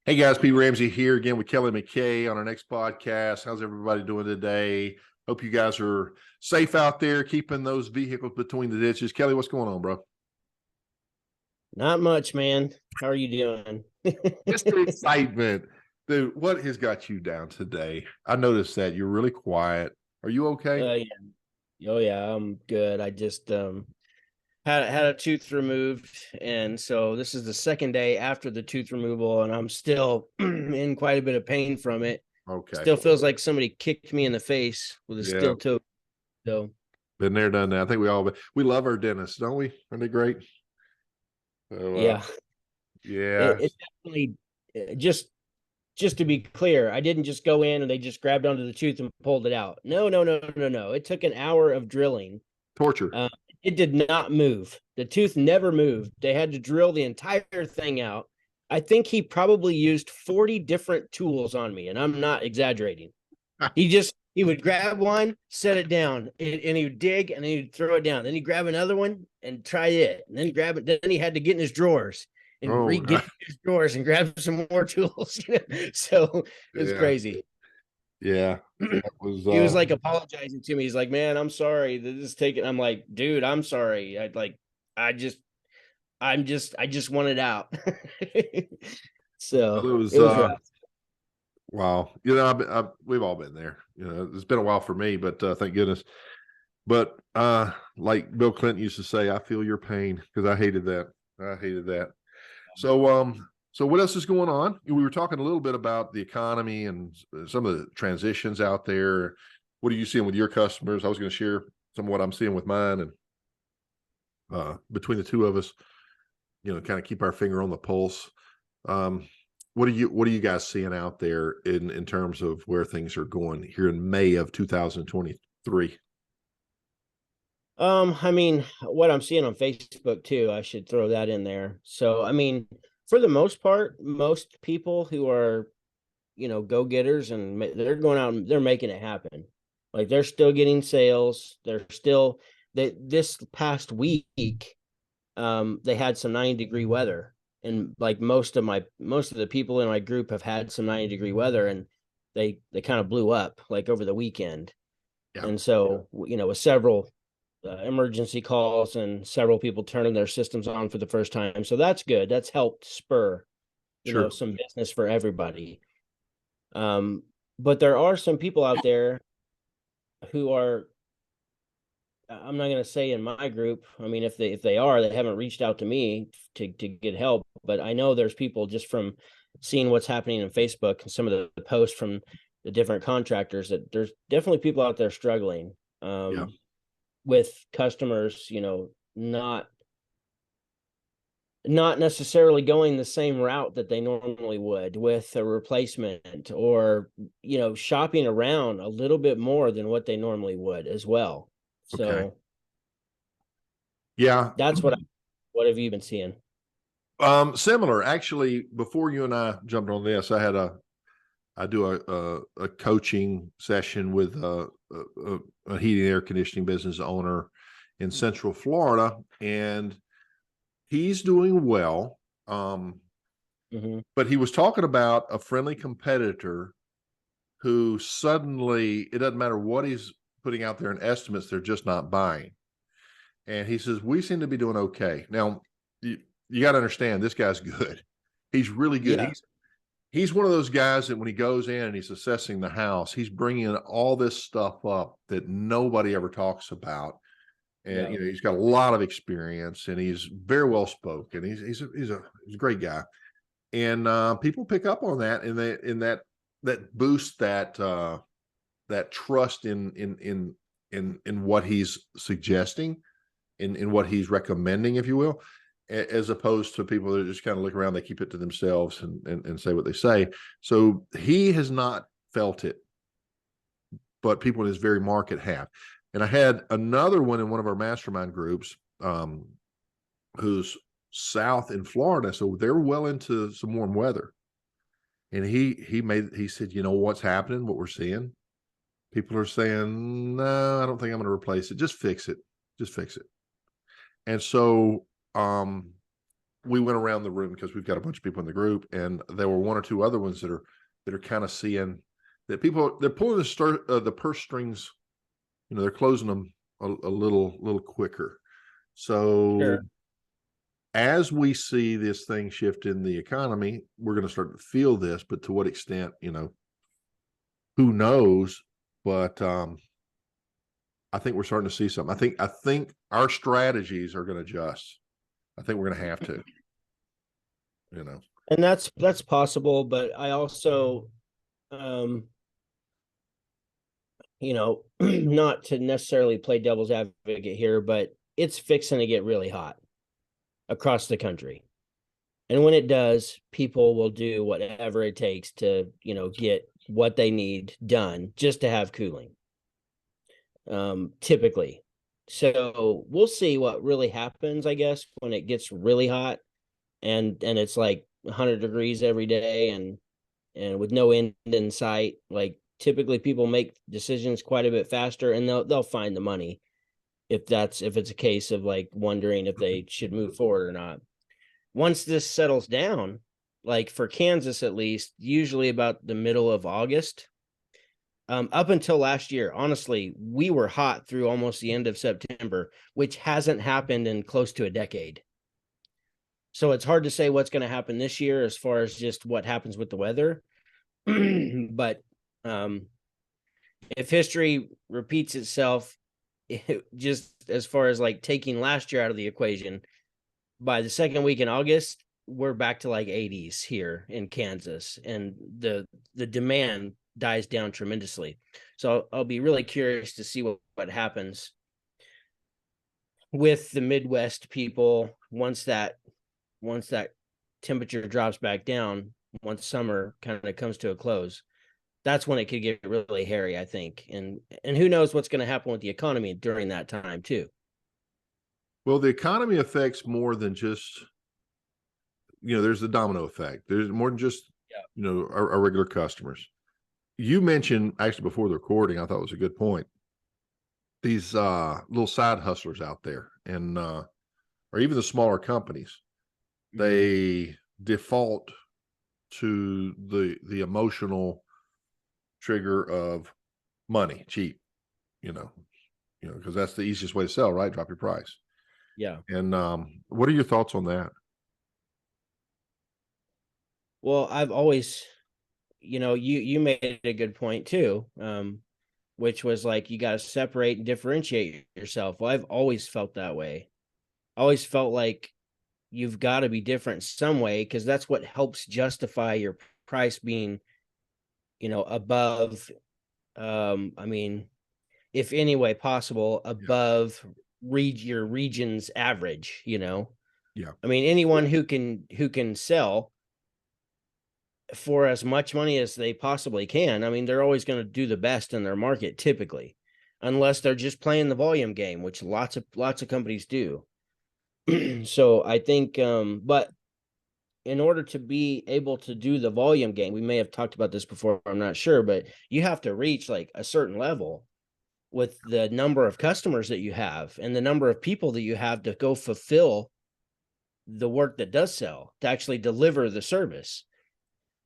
Hey guys, Pete Ramsey here again with Kelley McKay on our next podcast. How's everybody doing today? Hope you guys are safe out there, keeping those vehicles between the ditches. Kelley, what's going on, bro? Not much, man. How are you doing? Just the excitement. Dude, what has got you down today? I noticed that you're really quiet. Are you okay? Yeah. Oh yeah, I'm good. I just had a tooth removed, and so this is the second day after the tooth removal, and I'm still in quite a bit of pain from it. Okay. Still feels like somebody kicked me in the face with a Yeah. steel toe. So Been there, done that. I think we love our dentists, don't we? Aren't they great? So, yeah, yeah. it definitely just to be clear, I didn't just go in and they just grabbed onto the tooth and pulled it out. No, no, no, no, no. It took an hour of drilling. Torture. It did not move. The tooth never moved. They had to drill the entire thing out. I think he probably used 40 different tools on me, and I'm not exaggerating. He would grab one, set it down, and he would dig, and then he'd throw it down. Then he'd grab another one and try it, and then grab it. Then he had to get in his drawers and Oh, get in his drawers and grab some more tools. So it's yeah. crazy. Yeah. That was He was like apologizing to me. He's like, "Man, I'm sorry. This is taking." I'm like, "Dude, I'm sorry. I just, I just want it out." it So was it was rough. wow. We've all been there. It's been a while for me, but thank goodness. But like Bill Clinton used to say, I feel your pain, because I hated that. I hated that. So what else is going on? We were talking a little bit about the economy and some of the transitions out there. What are you seeing with your customers? I was going to share some of what I'm seeing with mine, and between the two of us, kind of keep our finger on the pulse. Um, what are you guys seeing out there in terms of where things are going here in May of 2023? I mean, what I'm seeing on Facebook too, I should throw that in there. So, I mean, for the most part, most people who are, go-getters and they're going out and they're making it happen. Like they're still getting sales. They're still this past week, they had some 90-degree weather. And like most of the people in my group have had some 90-degree weather, and they kind of blew up like over the weekend. Yeah, And so, with several emergency calls and several people turning their systems on for the first time. So that's good. That's helped spur, sure. some business for everybody. Um, but there are some people out there who are, I'm not going to say in my group. I mean, if they are, they haven't reached out to me to get help. But I know there's people just from seeing what's happening on Facebook and some of the posts from the different contractors that there's definitely people out there struggling. Yeah. With customers, not necessarily going the same route that they normally would with a replacement, or shopping around a little bit more than what they normally would as well. Okay. So Yeah. that's what have you been seeing? Similar. Actually, before you and I jumped on this, I do a coaching session with a heating and air conditioning business owner in Central Florida, and he's doing well. But he was talking about a friendly competitor who suddenly, it doesn't matter what he's putting out there in estimates, they're just not buying. And he says, we seem to be doing okay. Now, you got to understand, this guy's good. He's really good. Yeah. He's one of those guys that when he goes in and he's assessing the house, he's bringing all this stuff up that nobody ever talks about. And Yeah. he's got a lot of experience, and he's very well spoken. He's a great guy, and people pick up on that, and that boosts that trust in what he's suggesting, in what he's recommending, if you will, as opposed to people that just kind of look around, they keep it to themselves and say what they say. So he has not felt it, but people in his very market have. And I had another one in one of our mastermind groups, who's south in Florida, so they're well into some warm weather. And he said, what's happening, what we're seeing? People are saying, no, I don't think I'm going to replace it. Just fix it. Just fix it. And so we went around the room because we've got a bunch of people in the group, and there were one or two other ones that are kind of seeing that they're pulling the purse strings, they're closing them a little quicker. So Sure. as we see this thing shift in the economy, we're going to start to feel this, but to what extent, who knows? But I think we're starting to see something. I think our strategies are going to adjust. I think we're going to have to, And that's possible, but I also, not to necessarily play devil's advocate here, but it's fixing to get really hot across the country. And when it does, people will do whatever it takes to, get what they need done just to have cooling. Typically. So we'll see what really happens, I guess, when it gets really hot and it's like 100 degrees every day and with no end in sight. Like typically people make decisions quite a bit faster, and they'll find the money if it's a case of like wondering if they should move forward or not. Once this settles down, like for Kansas at least, usually about the middle of August, up until last year, honestly, we were hot through almost the end of September, which hasn't happened in close to a decade. So it's hard to say what's going to happen this year as far as just what happens with the weather. But if history repeats itself, just as far as like taking last year out of the equation, by the second week in August, we're back to like 80s here in Kansas, and the demand dies down tremendously. So I'll be really curious to see what happens with the Midwest people once that temperature drops back down, once summer kind of comes to a close. That's when it could get really hairy, I think. And who knows what's going to happen with the economy during that time too. Well, the economy affects more than just, there's the domino effect. There's more than just, our regular customers. You mentioned actually before the recording, I thought it was a good point. These little side hustlers out there, and or even the smaller companies, they default to the emotional trigger of money, cheap, because that's the easiest way to sell, right? Drop your price. Yeah. And what are your thoughts on that? Well, I've always, you made a good point too, which was like you got to separate and differentiate yourself. Well, I've always felt that way. I always felt like you've got to be different some way, because that's what helps justify your price being, above, I mean, if any way possible, above your region's average. Yeah. I mean, anyone who can sell for as much money as they possibly can, I mean, they're always going to do the best in their market typically, unless they're just playing the volume game, which lots of companies do. So I think, but in order to be able to do the volume game, we may have talked about this before, I'm not sure, but you have to reach like a certain level with the number of customers that you have and the number of people that you have to go fulfill the work that does sell, to actually deliver the service.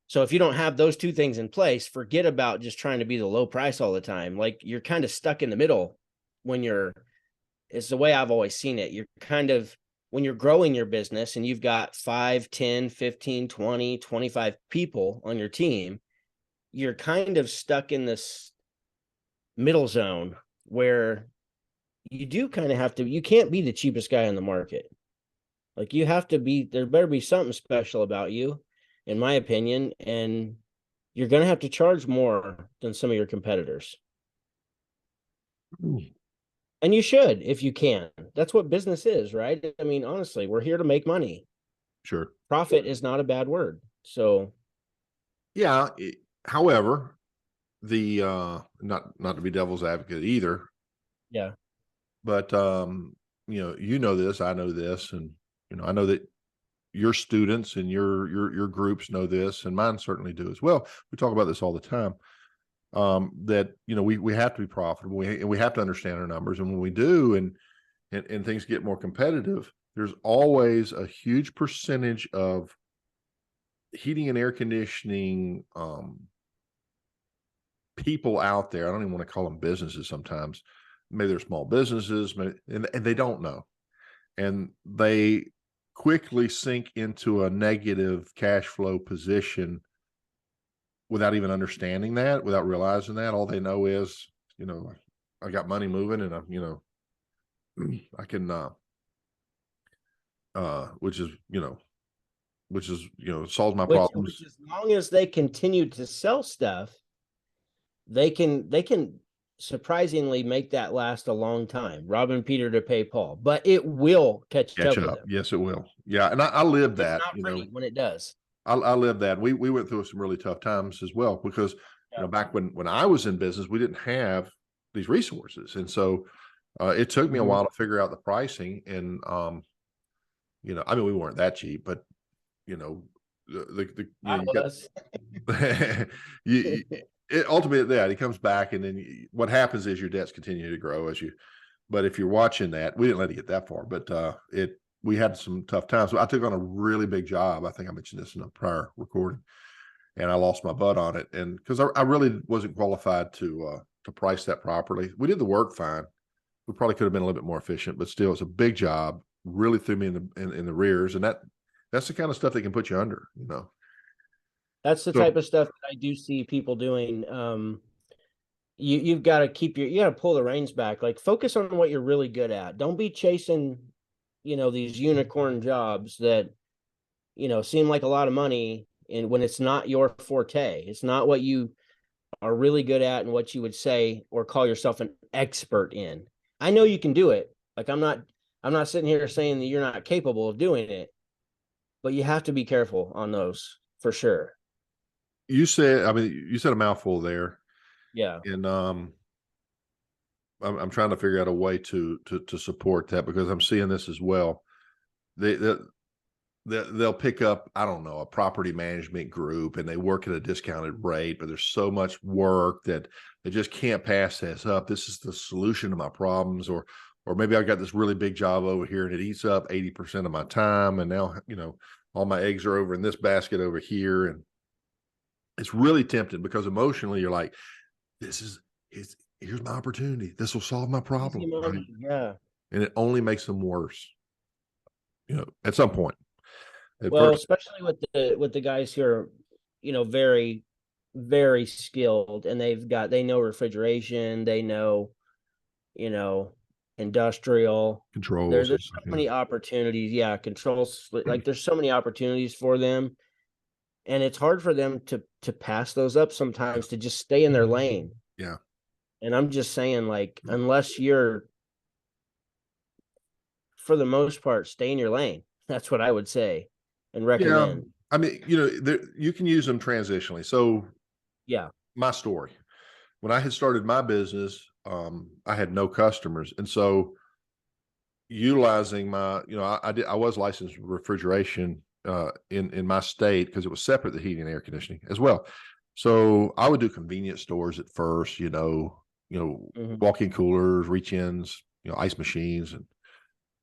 So if you don't have those two things in place, forget about just trying to be the low price all the time. Like you're kind of stuck in the middle when it's the way I've always seen it. You're kind of, when you're growing your business and you've got 5, 10, 15, 20, 25 people on your team, you're kind of stuck in this middle zone where you do kind of have to, you can't be the cheapest guy on the market. Like you have to be, there better be something special about you, in my opinion, and you're going to have to charge more than some of your competitors. And you should, if you can. That's what business is, right? I mean, honestly, we're here to make money. Sure. Profit is not a bad word. So, yeah. However, the not to be devil's advocate either. Yeah. But this, I know this, and I know that your students and your groups know this, and mine certainly do as well. We talk about this all the time. That we have to be profitable, and we have to understand our numbers, and when we do, and things get more competitive, there's always a huge percentage of heating and air conditioning people out there. I don't even want to call them businesses sometimes. Maybe they're small businesses, and they don't know. And they quickly sink into a negative cash flow position without even understanding that, without realizing that. All they know is, I got money moving, and I can, which is, solves my problems. Which as long as they continue to sell stuff, they can surprisingly make that last a long time, robbing Peter to pay Paul, but it will catch up with them. Yes, it will. Yeah. And I lived that, It's not pretty when it does. I lived that. We went through some really tough times as well, because, back when I was in business, we didn't have these resources. And so, it took me a while to figure out the pricing. And, I mean, we weren't that cheap, but, I was. Ultimately that he comes back, and then what happens is your debts continue to grow but if you're watching that, we didn't let it get that far, but we had some tough times. So I took on a really big job. I think I mentioned this in a prior recording, and I lost my butt on it. And because I really wasn't qualified to price that properly. We did the work fine. We probably could have been a little bit more efficient, but still, it's a big job. Really threw me in the rears, and that's the kind of stuff that can put you under. That's the type of stuff that I do see people doing. You've got to you got to pull the reins back. Like, focus on what you're really good at. Don't be chasing, these unicorn jobs that, seem like a lot of money, and when it's not your forte, it's not what you are really good at and what you would say or call yourself an expert in. I know you can do it. Like, I'm not sitting here saying that you're not capable of doing it, but you have to be careful on those for sure. You said a mouthful there. Yeah. And I'm trying to figure out a way to support that, because I'm seeing this as well. They'll pick up, I don't know, a property management group, and they work at a discounted rate, but there's so much work that they just can't pass this up. This is the solution to my problems, or maybe I got this really big job over here and it eats up 80% of my time. And now, all my eggs are over in this basket over here. And it's really tempting, because emotionally you're like, here's my opportunity. This will solve my problem. Right? Yeah. And it only makes them worse, at some point. Well, especially with the guys who are, very, very skilled, and they know refrigeration, they know, industrial controls. There's so many opportunities. Yeah. Controls. Like, there's so many opportunities for them, and it's hard for them to pass those up sometimes, to just stay in their lane. Yeah. And I'm just saying, like, unless you're, for the most part, stay in your lane. That's what I would say and recommend. Yeah. I mean, you can use them transitionally. So yeah, my story, when I had started my business, I had no customers. And so utilizing my, I was licensed refrigeration in my state, because it was separate, the heating and air conditioning as well. So I would do convenience stores at first, walk-in coolers, reach-ins, ice machines,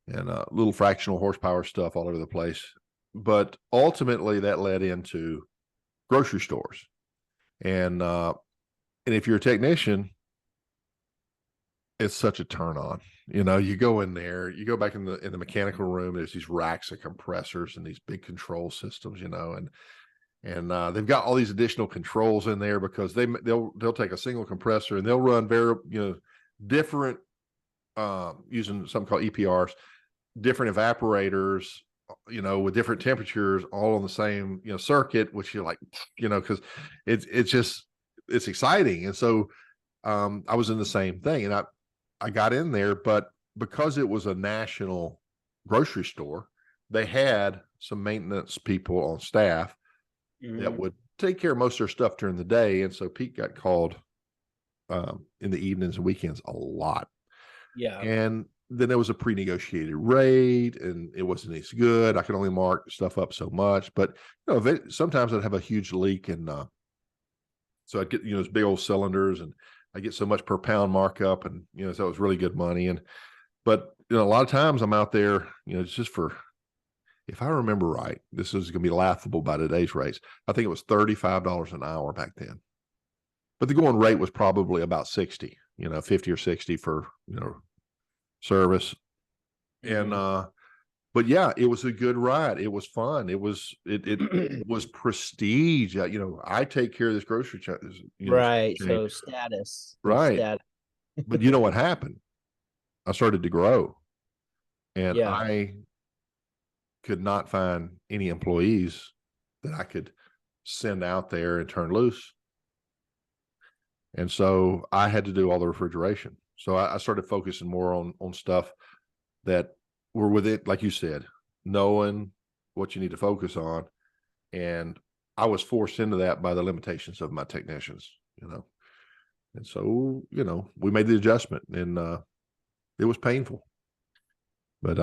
and little fractional horsepower stuff all over the place. But ultimately that led into grocery stores. And if you're a technician, it's such a turn on. You go in there, you go back in the mechanical room, there's these racks of compressors and these big control systems, and they've got all these additional controls in there, because they'll take a single compressor and they'll run very, different, using something called EPRs, different evaporators, with different temperatures, all on the same, circuit, which you're like, because it's exciting. And so I was in the same thing, and I got in there, but because it was a national grocery store, they had some maintenance people on staff that would take care of most of their stuff during the day. And so Pete got called in the evenings and weekends a lot. Yeah. And then there was a pre-negotiated rate, and it wasn't as good. I could only mark stuff up so much, but sometimes I'd have a huge leak, and so I'd get those big old cylinders, and I get so much per pound markup, and so it was really good money. But a lot of times I'm out there, it's just for, if I remember right, this is going to be laughable by today's rates. I think it was $35 an hour back then, but the going rate was probably about 60, 50 or 60 for, service. And, but yeah, it was a good ride. It was fun. It was prestige. I take care of this grocery chain, Right. chain. So status. Right. But you know what happened? I started to grow, and Yeah. I could not find any employees that I could send out there and turn loose. And so I had to do all the refrigeration. So I started focusing more on stuff that were with it, like you said, knowing what you need to focus on. And I was forced into that by the limitations of my technicians, And so, we made the adjustment, and it was painful. But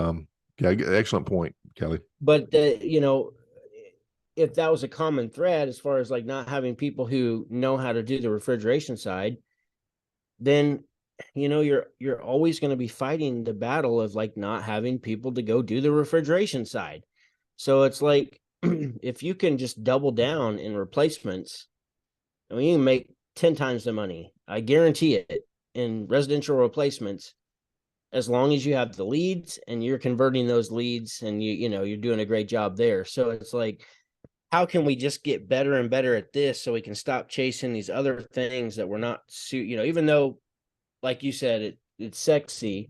yeah, excellent point, Kelley. But if that was a common thread as far as like not having people who know how to do the refrigeration side, then you're always going to be fighting the battle of like not having people to go do the refrigeration side. So it's like if you can just double down in replacements, I mean, you can make 10 times the money. I guarantee it in residential replacements, as long as you have the leads and you're converting those leads, and you're doing a great job there. So it's like, how can we just get better and better at this so we can stop chasing these other things that we're not even though, like you said, it's sexy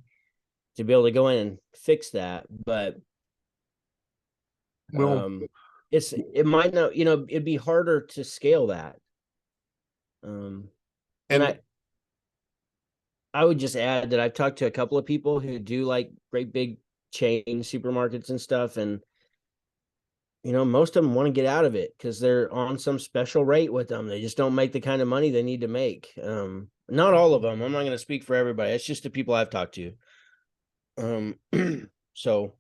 to be able to go in and fix that, but Well, it might not, it'd be harder to scale that. And and I would just add that I've talked to a couple of people who do like great big chain supermarkets and stuff, and most of them want to get out of it because they're on some special rate with them. They just don't make the kind of money they need to make. Not all of them. I'm not going to speak for everybody. It's just the people I've talked to. So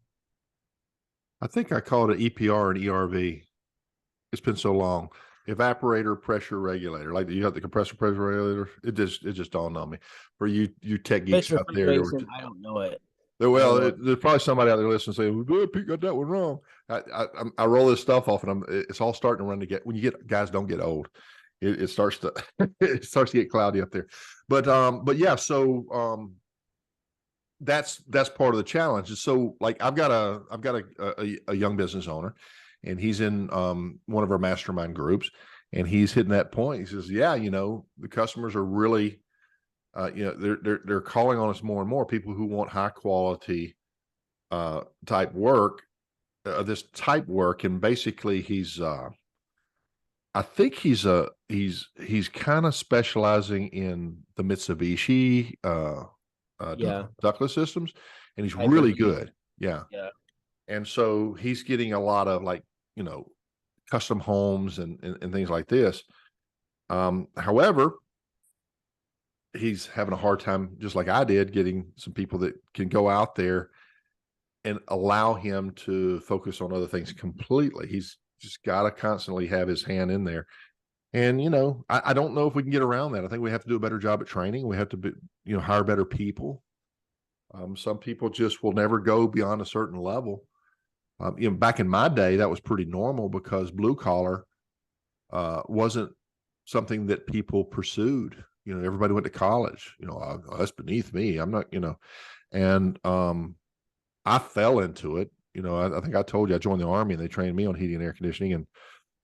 I think I called it EPR and ERV. It's been so long. Evaporator pressure regulator, like you have the compressor pressure regulator. It just dawned on me. For you tech geeks out there, I don't know it. well, there's probably somebody out there listening saying, "Well, Pete got that one wrong." I roll this stuff off, and it's all starting to run to get. When you get guys don't get old, it starts to it starts to get cloudy up there. But yeah, so that's part of the challenge. So like I've got a young business owner, and he's in one of our mastermind groups, and he's hitting that point. He says, "Yeah, the customers are really." They're calling on us more and more, people who want high quality type work, this type work. And basically I think he's kind of specializing in the Mitsubishi ductless systems, and he's really good. Yeah. And so he's getting a lot of like, custom homes and things like this. However, he's having a hard time, just like I did, getting some people that can go out there and allow him to focus on other things completely. He's just got to constantly have his hand in there. And, I don't know if we can get around that. I think we have to do a better job at training. We have to hire better people. Some people just will never go beyond a certain level. Back in my day, that was pretty normal because blue collar wasn't something that people pursued. Everybody went to college. That's beneath me. I'm not. And I fell into it. I think I told you I joined the Army and they trained me on heating and air conditioning, and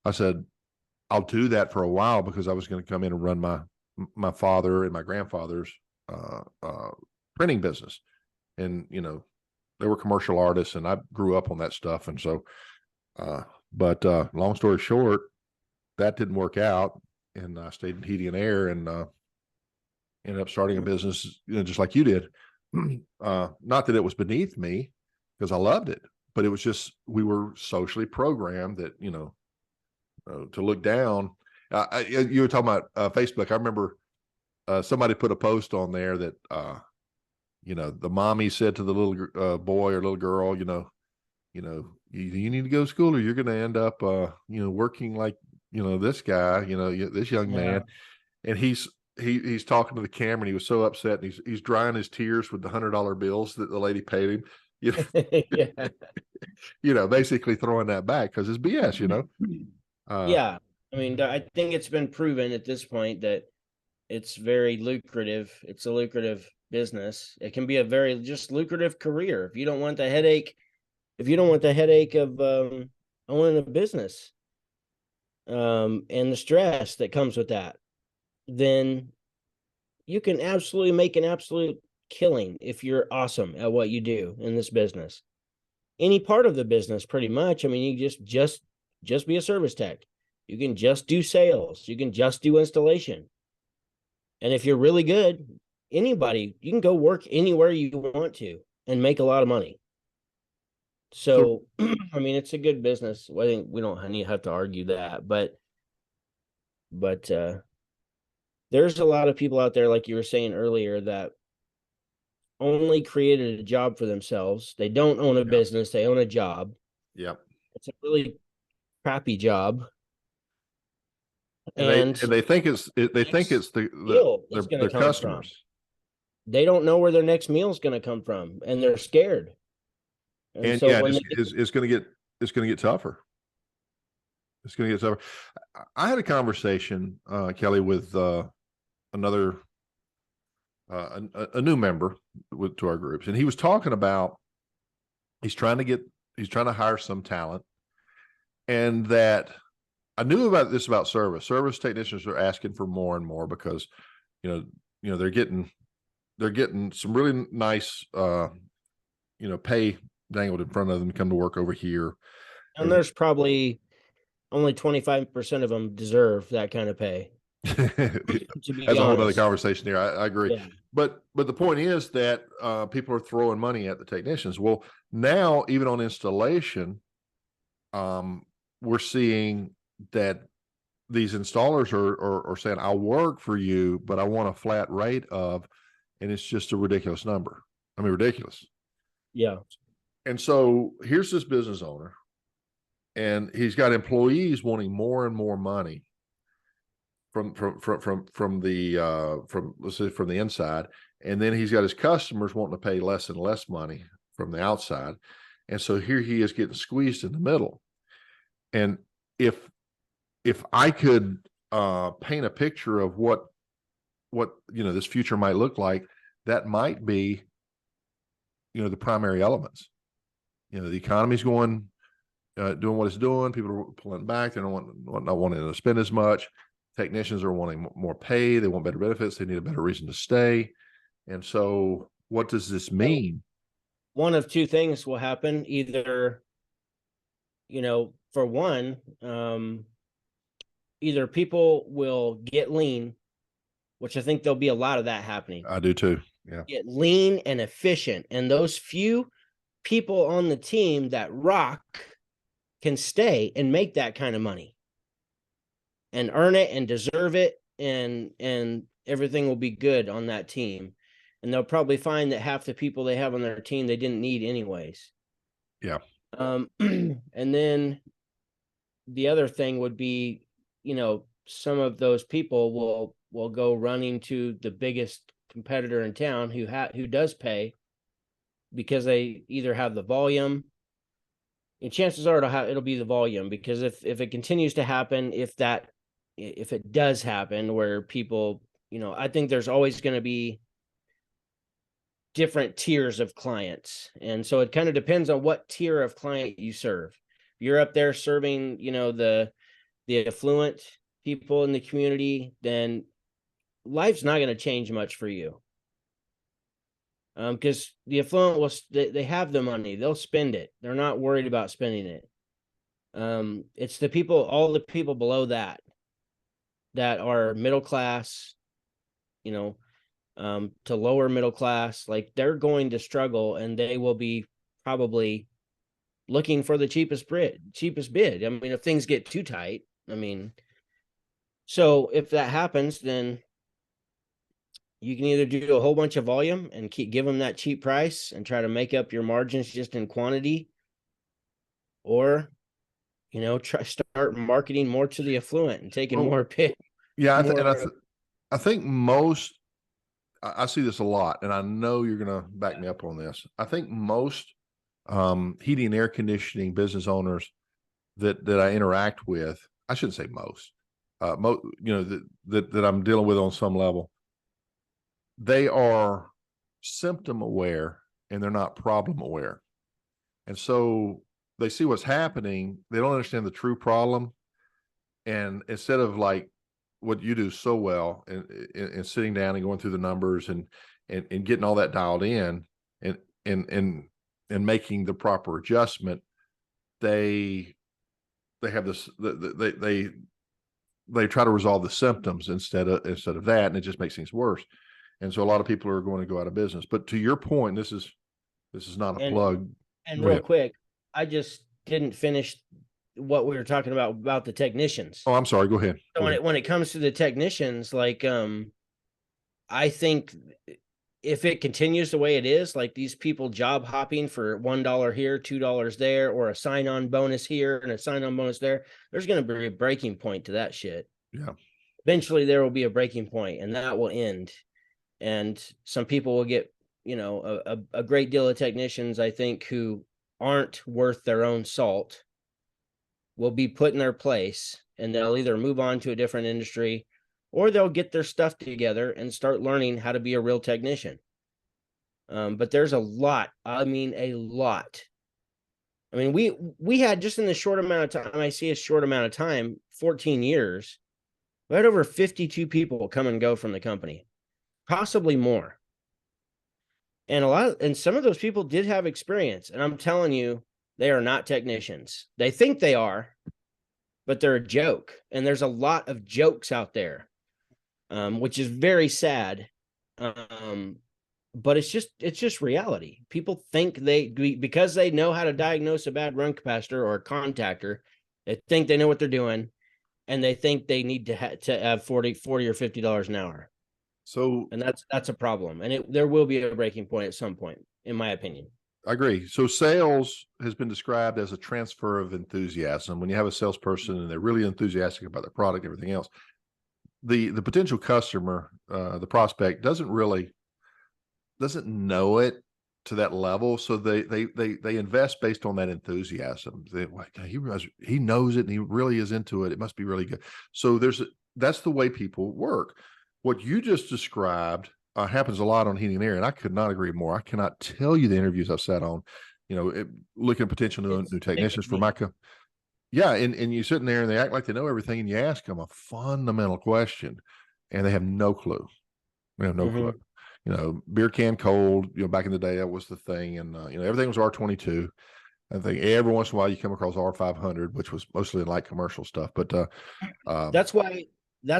I said I'll do that for a while because I was going to come in and run my father and my grandfather's printing business, and they were commercial artists, and I grew up on that stuff, and so. But long story short, that didn't work out, and I stayed in heating and air, and ended up starting a business, just like you did. Not that it was beneath me, because I loved it, but it was just we were socially programmed that to look down. You were talking about Facebook. I remember somebody put a post on there that the mommy said to the little boy or little girl, you need to go to school or you're going to end up working like this guy, this young man. And he's he's talking to the camera, and he was so upset, and he's drying his tears with the $100 bills that the lady paid him. You know, Yeah. basically throwing that back because it's BS. Yeah. I mean, I think it's been proven at this point that it's very lucrative. It's a lucrative business. It can be a very just lucrative career. If you don't want the headache, of owning a business, and the stress that comes with that, then you can absolutely make an absolute killing if you're awesome at what you do in this business. Any part of the business, pretty much. I mean, you just be a service tech. You can just do sales. You can just do installation. And if you're really good, you can go work anywhere you want to and make a lot of money. So, I mean, it's a good business. I think we don't have to argue that, but there's a lot of people out there, like you were saying earlier, that only created a job for themselves. They don't own a business. They own a job. Yep. It's a really crappy job. And they think it's their customers. They don't know where their next meal is going to come from, and they're scared. And so it's going to get tougher. It's going to get tougher. I had a conversation, Kelley, with another a new member to our groups, and he was talking about he's trying to hire some talent, and that I knew about this about service. Service technicians are asking for more and more because, they're getting some really nice, pay dangled in front of them to come to work over here. And there's probably only 25% of them deserve that kind of pay. That's a whole other conversation here. I agree. Yeah. But the point is that people are throwing money at the technicians. Well, now even on installation, we're seeing that these installers are saying, I'll work for you, but I want a flat rate of, and it's just a ridiculous number. I mean, ridiculous. Yeah. And so here's this business owner, and he's got employees wanting more and more money from the inside. And then he's got his customers wanting to pay less and less money from the outside. And so here he is getting squeezed in the middle. And if I could paint a picture of what this future might look like, that might be the primary elements. The economy's going doing what it's doing. People are pulling back. They not wanting to spend as much. Technicians are wanting more pay. They want better benefits. They need a better reason to stay. And so what does this mean? One of two things will happen. Either, for one, either people will get lean, which I think there'll be a lot of that happening. I do too. Yeah. Get lean and efficient. And those few people on the team that rock can stay and make that kind of money and earn it and deserve it. And everything will be good on that team. And they'll probably find that half the people they have on their team, they didn't need anyways. Yeah. And then the other thing would be, some of those people will go running to the biggest competitor in town who does pay, because they either have the volume, and chances are it'll be the volume, because if it continues to happen, if it does happen where people, I think there's always going to be different tiers of clients. And so it kind of depends on what tier of client you serve. If you're up there serving, the affluent people in the community, then life's not going to change much for you. Because the affluent they have the money, they'll spend it. They're not worried about spending it. It's all the people below that are middle class, to lower middle class, like they're going to struggle, and they will be probably looking for the cheapest bid. I mean, if things get too tight, so if that happens, then you can either do a whole bunch of volume and give them that cheap price and try to make up your margins just in quantity, or, start marketing more to the affluent and taking more pay. Yeah. I think most, I see this a lot, and I know you're going to back me up on this. I think most heating and air conditioning business owners that I interact with, I shouldn't say most, that I'm dealing with on some level, they are symptom aware and they're not problem aware. And so they see what's happening, they don't understand the true problem. And instead of like what you do so well and sitting down and going through the numbers and getting all that dialed in and and and and making the proper adjustment, they have this they try to resolve the symptoms instead of that, and it just makes things worse. And so a lot of people are going to go out of business. But to your point, this is not a And plug. and Go real ahead. quick, I just didn't finish what we were talking about the technicians. Oh, I'm sorry. Go ahead. So Go ahead. when it comes to the technicians, like I think if it continues the way it is, like these people job hopping for $1 here, $2 there, or a sign-on bonus here and a sign-on bonus there, there's going to be a breaking point to that shit. Yeah. Eventually there will be a breaking point and that will end. And some people will get, a great deal of technicians, I think, who aren't worth their own salt will be put in their place, and they'll either move on to a different industry or they'll get their stuff together and start learning how to be a real technician. But there's a lot. I mean, a lot. I mean, we had, just in the short amount of time, I see a short amount of time, 14 years, we had over 52 people come and go from the company, possibly more. And some of those people did have experience. And I'm telling you, they are not technicians. They think they are, but they're a joke. And there's a lot of jokes out there, which is very sad. But it's just reality. People think because they know how to diagnose a bad run capacitor or a contactor, they think they know what they're doing, and they think they need to have 40 or $50 an hour. So, and that's a problem. And there will be a breaking point at some point, in my opinion. I agree. So sales has been described as a transfer of enthusiasm. When you have a salesperson and they're really enthusiastic about the product, everything else, the potential customer, the prospect doesn't know it to that level. So they invest based on that enthusiasm. They like, he knows it and he really is into it. It must be really good. So that's the way people work. What you just described happens a lot on heating and air, and I could not agree more. I cannot tell you the interviews I've sat on, looking at potential new technicians for Micah. Yeah, and you're sitting there and they act like they know everything, and you ask them a fundamental question, and they have no clue. They have no clue. Beer can cold. Back in the day, that was the thing, and everything was R22. I think every once in a while you come across R500, which was mostly light commercial stuff. But that's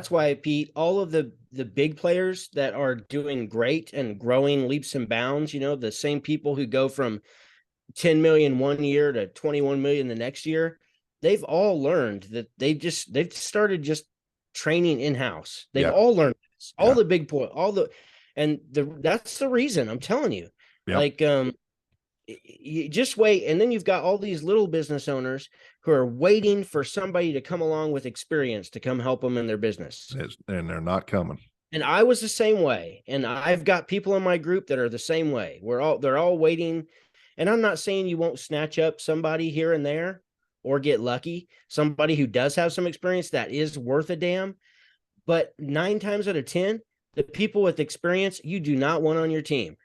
why, Pete, all of the big players that are doing great and growing leaps and bounds, the same people who go from 10 million one year to 21 million the next year, they've all learned that they've started just training in-house. They've all learned this, all the big that's the reason I'm telling you. Like, you just wait. And then you've got all these little business owners who are waiting for somebody to come along with experience to come help them in their business. And they're not coming. And I was the same way. And I've got people in my group that are the same way. They're all waiting. And I'm not saying you won't snatch up somebody here and there or get lucky, somebody who does have some experience that is worth a damn. But 9 times out of 10, the people with experience, you do not want on your team.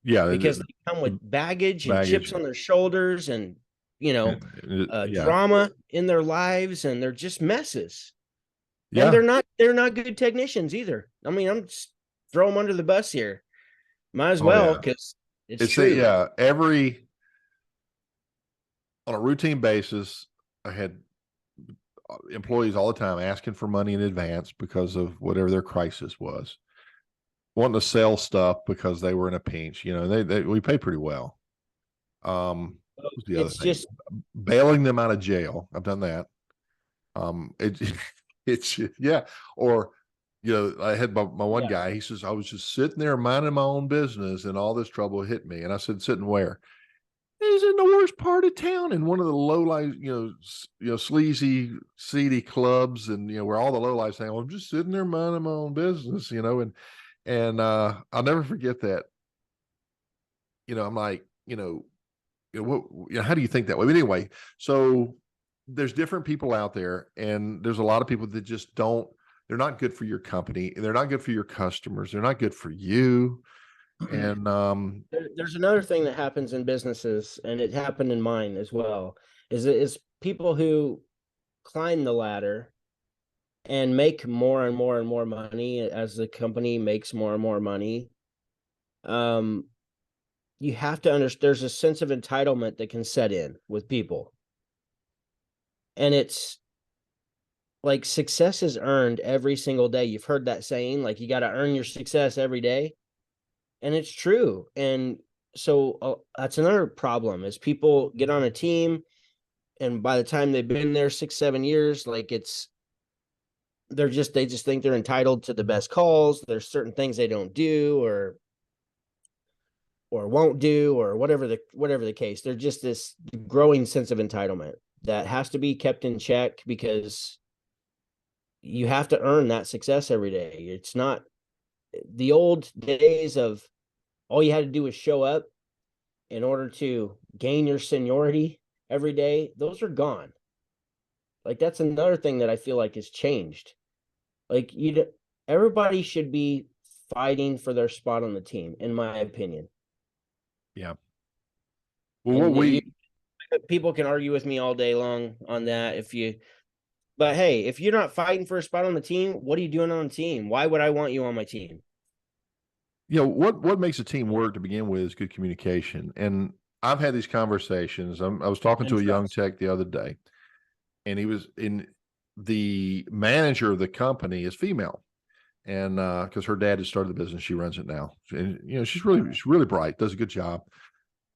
Yeah, because they come with baggage and chips on their shoulders and drama in their lives, and they're just messes. Yeah, and they're not good technicians either. I mean, I'm just throw them under the bus here. Might as well, because it's true. On a routine basis, I had employees all the time asking for money in advance because of whatever their crisis was, wanting to sell stuff because they were in a pinch. We pay pretty well. The other thing, just bailing them out of jail. I've done that. It's or I had my one guy. He says, I was just sitting there minding my own business, and all this trouble hit me. And I said, sitting where? He's in the worst part of town in one of the low life, sleazy, seedy clubs, and where all the low life saying, well, I'm just sitting there minding my own business, and I'll never forget that. I'm like, how do you think that way? But anyway, so there's different people out there, and there's a lot of people that just don't, they're not good for your company. They're not good for your customers. They're not good for you. And There's another thing that happens in businesses, and it happened in mine as well, is people who climb the ladder and make more and more and more money as the company makes more and more money. You have to understand there's a sense of entitlement that can set in with people. And it's like success is earned every single day. You've heard that saying, like you got to earn your success every day. And it's true. And so that's another problem is people get on a team, and by the time they've been there 6-7 years, like they just think they're entitled to the best calls. There's certain things they don't do or won't do, or whatever the case. They're just this growing sense of entitlement that has to be kept in check, because you have to earn that success every day. It's not the old days of all you had to do was show up in order to gain your seniority every day. Those are gone. Like that's another thing that I feel like has changed. Like everybody should be fighting for their spot on the team, in my opinion. Yeah. Well, people can argue with me all day long on that. But hey, if you're not fighting for a spot on the team, what are you doing on the team? Why would I want you on my team? What makes a team work to begin with is good communication. And I've had these conversations. I was talking to a young tech the other day, and the manager of the company is female. And because her dad has started the business, she runs it now. And she's really bright, does a good job.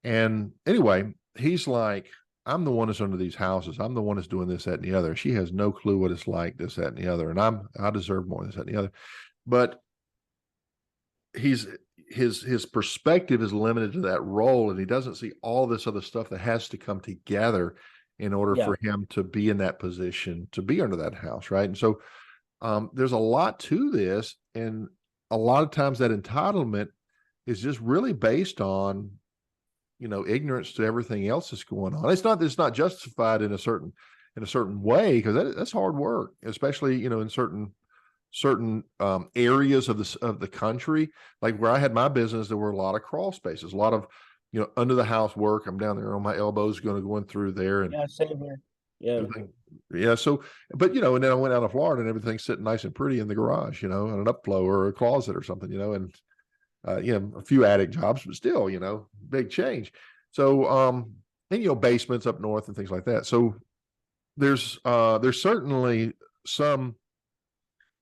And anyway, he's like, I'm the one that's under these houses. I'm the one that's doing this, that, and the other. She has no clue what it's like, this, that, and the other. And I deserve more, this, that, and the other. But his perspective is limited to that role, and he doesn't see all this other stuff that has to come together in order for him to be in that position, to be under that house, right? And so there's a lot to this, and a lot of times that entitlement is just really based on ignorance to everything else that's going on. It's not justified in a certain way, because that's hard work, especially in certain areas of the country. Like where I had my business, there were a lot of crawl spaces, a lot of under the house work. I'm down there on my elbows going through there, and same here. Yeah. So, but and then I went out to Florida, and everything's sitting nice and pretty in the garage, in an upflow or a closet or something, and a few attic jobs, but still, big change. So, and basements up north and things like that. So there's certainly some,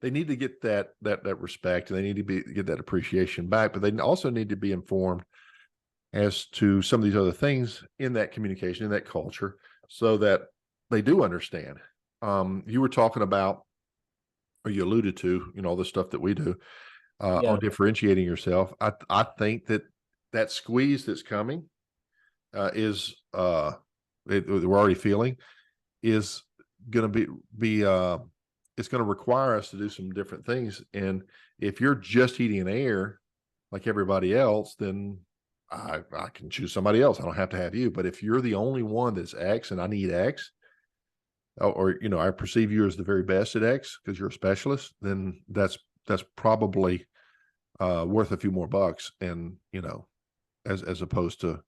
they need to get that respect, and they need to get that appreciation back, but they also need to be informed as to some of these other things in that communication, in that culture, so that they do understand. You were talking about, or you alluded to, all the stuff that we do on differentiating yourself. I think that squeeze that's coming is we're already feeling is going to be it's going to require us to do some different things. And if you're just heating and air like everybody else, then I can choose somebody else. I don't have to have you. But if you're the only one that's X and I need X, or I perceive you as the very best at X because you're a specialist, then that's probably worth a few more bucks, and as opposed to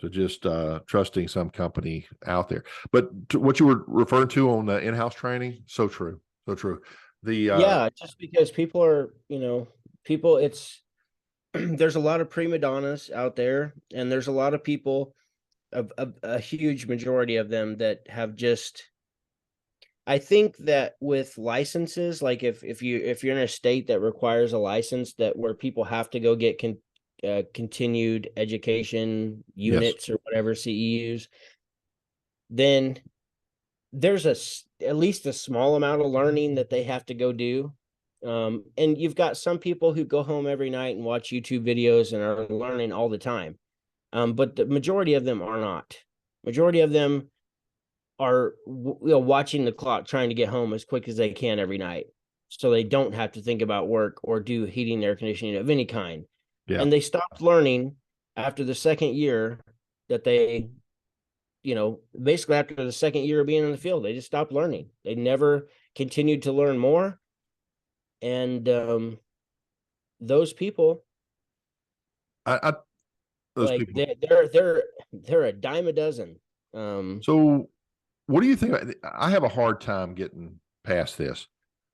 just trusting some company out there. But what you were referring to on the in-house training, so true. Just because people are, it's there's a lot of prima donnas out there, and there's a lot of people, a huge majority of them that have just, I think that with licenses, like if you're in a state that requires a license, that where people have to go get continued education units, or whatever, CEUs, then there's at least a small amount of learning that they have to go do. And you've got some people who go home every night and watch YouTube videos and are learning all the time. But the majority of them are not. Majority of them are watching the clock, trying to get home as quick as they can every night, so they don't have to think about work or do heating and air conditioning of any kind. Yeah. And they stopped learning after the second year that they, basically after the second year of being in the field, they just stopped learning. They never continued to learn more. And those people, I those like people. they're a dime a dozen. So what do you think? I have a hard time getting past this.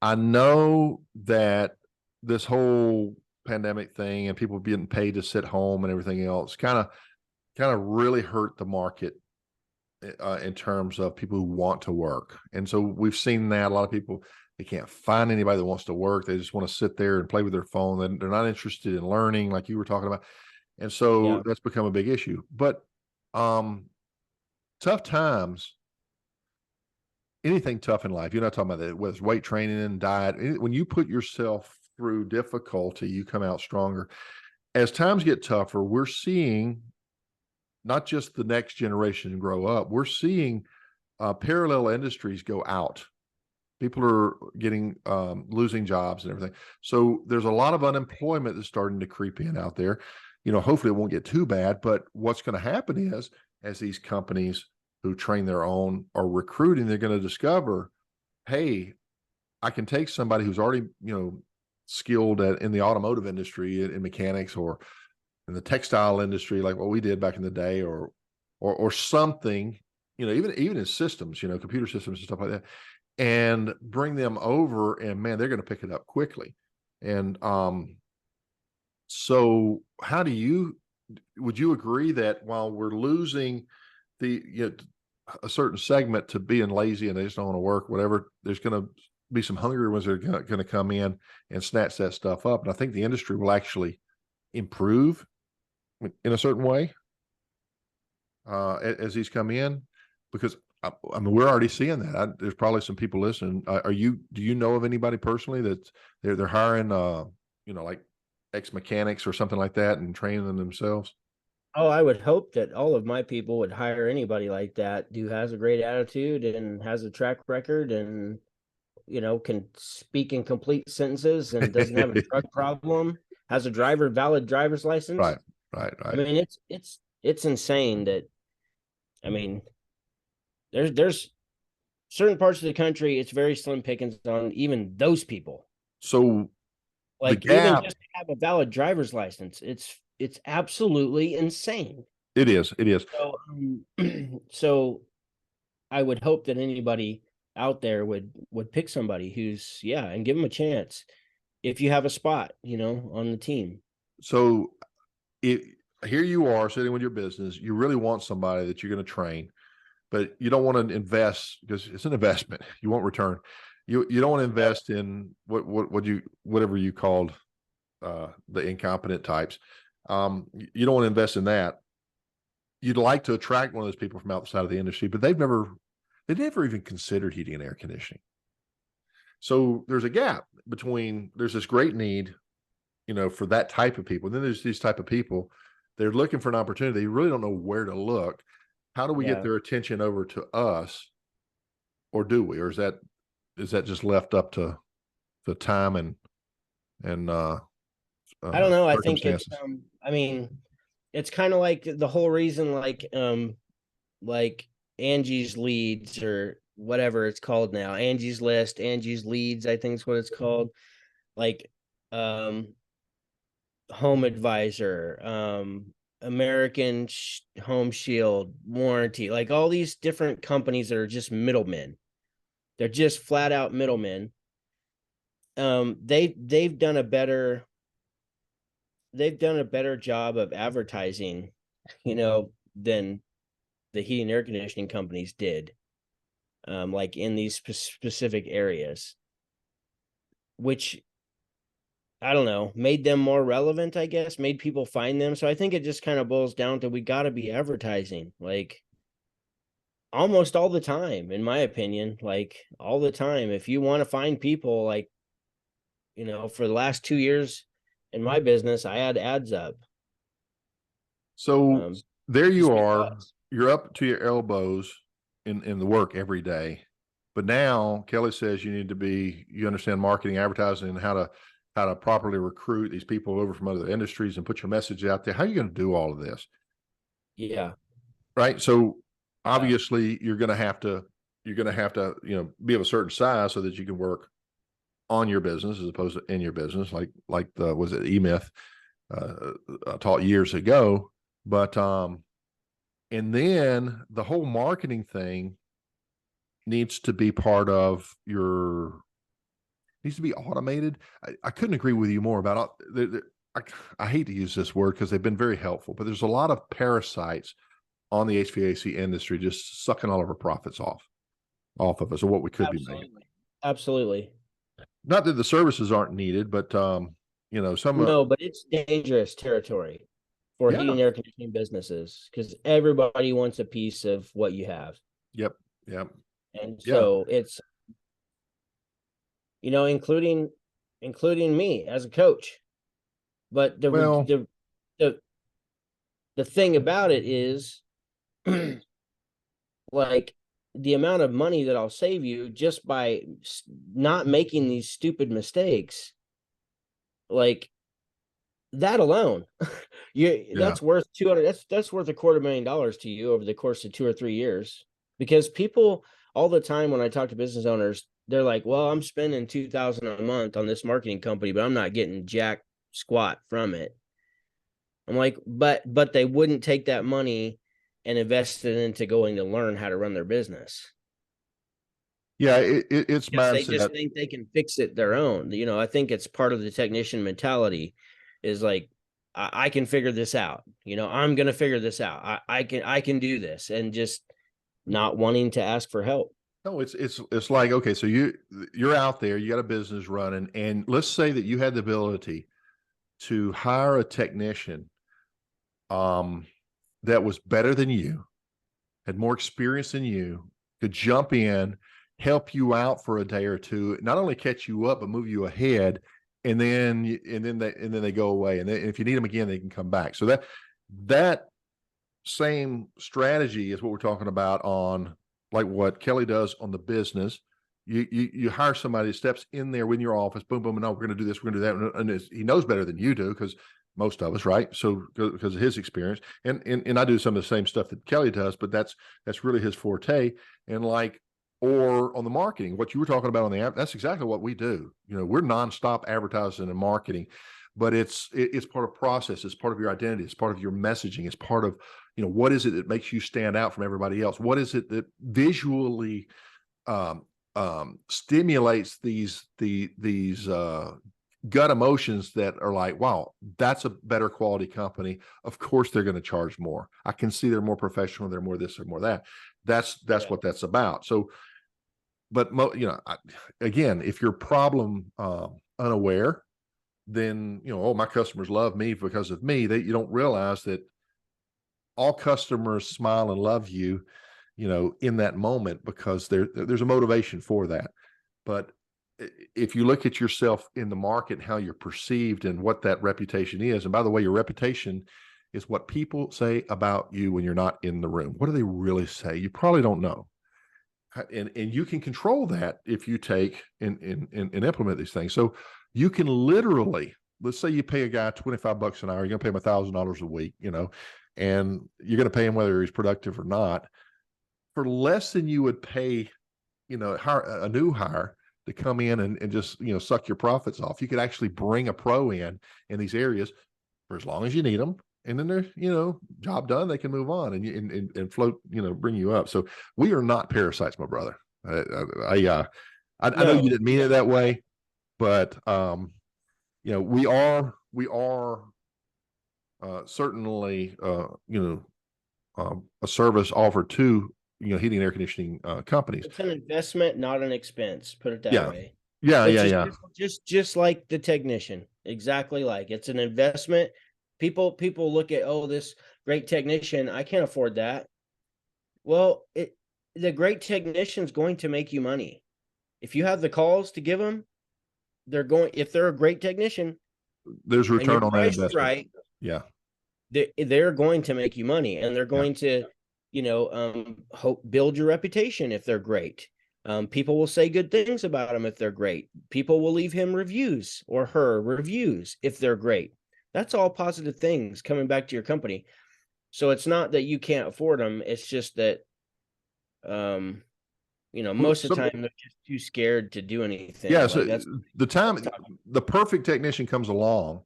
I know that this whole pandemic thing and people getting paid to sit home and everything else kind of really hurt the market in terms of people who want to work. And so we've seen that a lot of people, they can't find anybody that wants to work. They just want to sit there and play with their phone. They're not interested in learning, like you were talking about. And so Yeah. that's become a big issue. But um, tough times, anything tough in life, you're not talking about that, whether it's weight training and diet. When you put yourself through difficulty, you come out stronger. As times get tougher, we're seeing not just the next generation grow up, we're seeing parallel industries go out. People are getting losing jobs and everything. So there's a lot of unemployment that's starting to creep in out there. Hopefully it won't get too bad, but what's going to happen is as these companies who train their own are recruiting, they're going to discover, hey, I can take somebody who's already, skilled in the automotive industry in mechanics or in the textile industry, like what we did back in the day, or something, even in systems, computer systems and stuff like that, and bring them over, and man, they're going to pick it up quickly. And so would you agree that while we're losing a certain segment to being lazy and they just don't want to work, whatever, there's going to be some hungry ones that are going to come in and snatch that stuff up? And I think the industry will actually improve in a certain way as these come in, because I mean, we're already seeing that. There's probably some people listening. Do you know of anybody personally that they're hiring, like ex mechanics or something like that and training them themselves? Oh, I would hope that all of my people would hire anybody like that who has a great attitude and has a track record and, can speak in complete sentences and doesn't have a drug problem, has a valid driver's license. Right, right, I right. mean, it's insane that, I mean, there's certain parts of the country, it's very slim pickings on even those people. So the Like even gap, just to have a valid driver's license, it's absolutely insane. it is, it is. So, so I would hope that anybody out there would pick somebody who's, yeah, and give them a chance if you have a spot, on the team. So it here you are sitting with your business. You really want somebody that you're going to train, but you don't want to invest because it's an investment. You won't return. You don't want to invest in whatever you called the incompetent types. You don't want to invest in that. You'd like to attract one of those people from outside of the industry, but they never even considered heating and air conditioning. So there's a gap between, there's this great need, for that type of people. And then there's these type of people, they're looking for an opportunity. They really don't know where to look. How do we get Yeah. their attention over to us, or do we, or is that just left up to the time and I don't know. I think it's circumstances? I mean, it's kind of like the whole reason like Angie's Leads or whatever it's called now. Angie's List, Angie's Leads, I think is what it's called. Like um Home Advisor, American Home Shield, Warranty, like all these different companies that are just middlemen. They're just flat out middlemen. They've done a better job of advertising, than the heating and air conditioning companies did. Like in these specific areas, which I don't know, made them more relevant, I guess, made people find them. So I think it just kind of boils down to we got to be advertising like almost all the time, in my opinion, like all the time. If you want to find people, like, for the last 2 years in my business, I had ads up. So there Just you are, because. you're up to your elbows in the work every day. But now Kelley says you understand marketing, advertising, and how to properly recruit these people over from other industries and put your message out there. How are you going to do all of this? Yeah. Right. So Yeah. obviously you're gonna have to, be of a certain size so that you can work on your business as opposed to in your business, like the was it E-Myth taught years ago. But and then the whole marketing thing needs to be part of your needs to be automated. I couldn't agree with you more about I, I hate to use this word because they've been very helpful, but there's a lot of parasites on the HVAC industry just sucking all of our profits off of us or what we could be making. Absolutely. Absolutely. Not that the services aren't needed, but some No, but it's dangerous territory for yeah, heating and air conditioning businesses because everybody wants a piece of what you have. yep, yep, And yeah. so it's, including me as a coach. But Well, the the thing about it is like the amount of money that I'll save you just by not making these stupid mistakes, like that alone, yeah, that's worth 200. That's worth $250,000 to you over the course of 2 or 3 years. Because people all the time when I talk to business owners, they're like, "Well, I'm spending 2,000 a month on this marketing company, but I'm not getting jack squat from it." I'm like, but they wouldn't take that money and invest it into going to learn how to run their business yeah. It's because they just mindset. think they can fix it their own. I think it's part of the technician mentality is like, I can figure this out. I'm going to figure this out. I can do this, and just not wanting to ask for help. No, it's like, okay, so you're out there, you got a business running, and let's say that you had the ability to hire a technician um that was better than you, had more experience than you, could jump in, help you out for a day or two, not only catch you up but move you ahead, and then they go away, and if you need them again, they can come back. So that same strategy is what we're talking about on like what Kelley does on the business. You hire somebody that steps in there in your office, boom, boom, and no, we're going to do this, we're going to do that, and he knows better than you do because most of us, right? So because of his experience, and I do some of the same stuff that Kelley does, but that's really his forte. And like, or on the marketing, what you were talking about on the app, that's exactly what we do. We're nonstop advertising and marketing, but it's part of process, it's part of your identity, it's part of your messaging, it's part of what is it that makes you stand out from everybody else? What is it that visually um, stimulates these gut emotions that are like, wow, that's a better quality company. Of course, they're going to charge more. I can see they're more professional. They're more this or more that. That's Yeah. what that's about. So, but again, if you're problem unaware, then oh, my customers love me because of me. That you don't realize that all customers smile and love you, in that moment because there's a motivation for that. But if you look at yourself in the market, how you're perceived and what that reputation is, and by the way, your reputation is what people say about you when you're not in the room. What do they really say? You probably don't know. And you can control that if you take and implement these things. So you can literally, let's say you pay a guy $25 an hour, you're going to pay him $1,000 a week, and you're going to pay him whether he's productive or not for less than you would pay, hire a new hire to come in and just, suck your profits off. You could actually bring a pro in these areas for as long as you need them. And then they're, job done, they can move on and float, bring you up. So we are not parasites, my brother. I know you No. didn't mean it that way, but we are certainly a service offered to heating and air conditioning companies. It's an investment, not an expense. Put it that Yeah, way. yeah, Which yeah, is yeah. just like the technician, exactly like it's an investment. People look at, oh, this great technician, I can't afford that. Well, the great technician's going to make you money if you have the calls to give them. If they're a great technician There's a and you're return on that priced investment. right, Yeah, they're going to make you money, and they're Yeah, going to, hope build your reputation if they're great. People will say good things about them if they're great. People will leave him reviews or her reviews if they're great. That's all positive things coming back to your company. So it's not that you can't afford them. It's just that, Well, most of the time they're just too scared to do anything. yeah. Like So that's the time tough. the perfect technician comes along,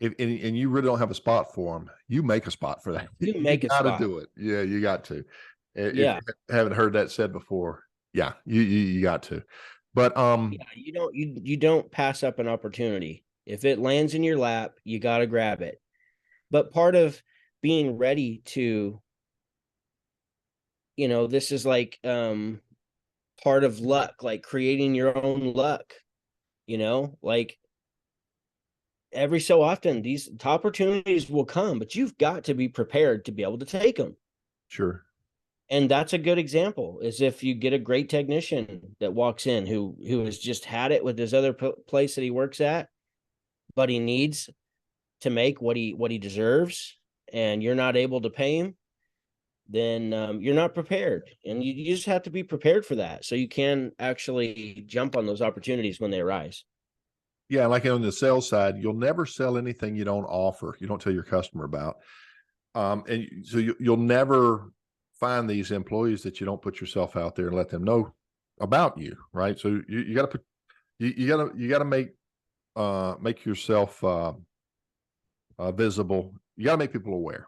and you really don't have a spot for them, you make a spot for that. You You make a got to spot. do it. Yeah, you got to. If Yeah. you haven't heard that said before, yeah, you got to. But Yeah. You don't pass up an opportunity. If it lands in your lap, you got to grab it. But part of being ready to, this is like part of luck, like creating your own luck, like every so often these opportunities will come, but you've got to be prepared to be able to take them. sure. And that's a good example, is if you get a great technician that walks in who has just had it with his other place that he works at, but he needs to make what he deserves, and you're not able to pay him, then you're not prepared, and you just have to be prepared for that so you can actually jump on those opportunities when they arise. Yeah, like on the sales side, you'll never sell anything you don't offer. You don't tell your customer about. So you'll never find these employees that you don't put yourself out there and let them know about you, right? So you got to put you got to make yourself visible. You got to make people aware.